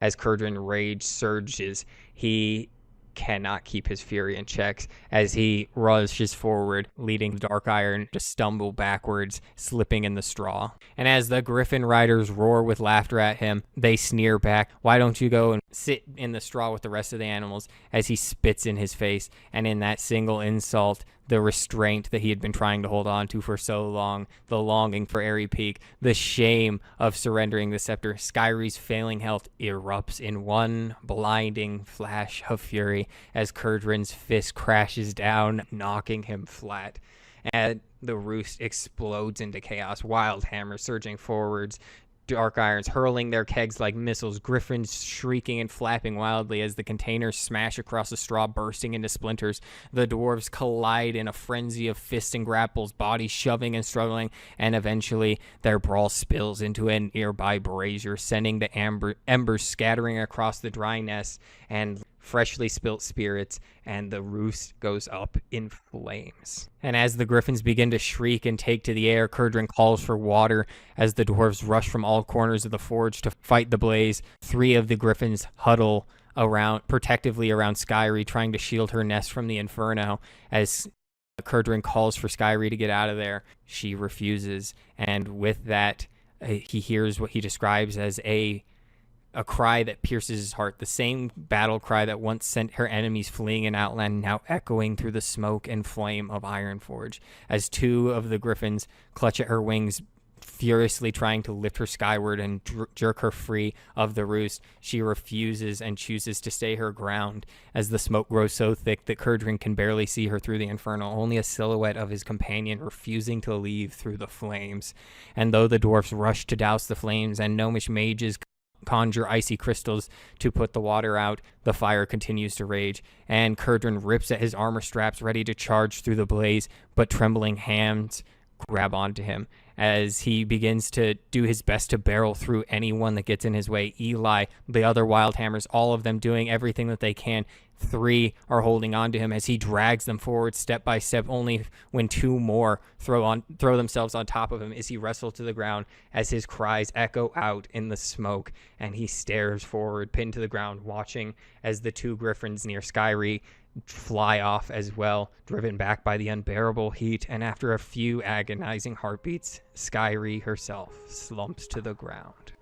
As Kurdran rage surges, he cannot keep his fury in check as he rushes forward, leading Dark Iron to stumble backwards, slipping in the straw. And as the Griffin riders roar with laughter at him, they sneer back, "Why don't you go and sit in the straw with the rest of the animals?" as he spits in his face. And in that single insult, the restraint that he had been trying to hold on to for so long, the longing for Airy Peak, the shame of surrendering the scepter, Skyre's failing health erupts in one blinding flash of fury as Kurdran's fist crashes down, knocking him flat. And the Roost explodes into chaos, wild hammers surging forwards, Dark Irons hurling their kegs like missiles, griffins shrieking and flapping wildly as the containers smash across the straw, bursting into splinters. The dwarves collide in a frenzy of fists and grapples, bodies shoving and struggling, and eventually their brawl spills into a nearby brazier, sending the embers scattering across the dry nests and freshly spilt spirits, and the Roost goes up in flames. And as the griffins begin to shriek and take to the air, Kurdren calls for water as the dwarves rush from all corners of the forge to fight the blaze. 3 of the griffins huddle protectively around Skyre, trying to shield her nest from the inferno. As Kurdren calls for Skyre to get out of there, she refuses, and with that, he hears what he describes as a cry that pierces his heart, the same battle cry that once sent her enemies fleeing in Outland, now echoing through the smoke and flame of Ironforge. As 2 of the griffins clutch at her wings, furiously trying to lift her skyward and jerk her free of the Roost, she refuses and chooses to stay her ground as the smoke grows so thick that Kurdran can barely see her through the inferno, only a silhouette of his companion refusing to leave through the flames. And though the dwarfs rush to douse the flames and gnomish mages conjure icy crystals to put the water out, the fire continues to rage, and Kurdran rips at his armor straps, ready to charge through the blaze, but trembling hands grab onto him as he begins to do his best to barrel through anyone that gets in his way. Eli, the other wild hammers, all of them doing everything that they can. 3 are holding on to him as he drags them forward step by step, only when 2 more throw themselves on top of him as he wrestles to the ground, as his cries echo out in the smoke, and he stares forward, pinned to the ground, watching as the 2 griffins near Skyre fly off as well, driven back by the unbearable heat. And after a few agonizing heartbeats, Skyre herself slumps to the ground.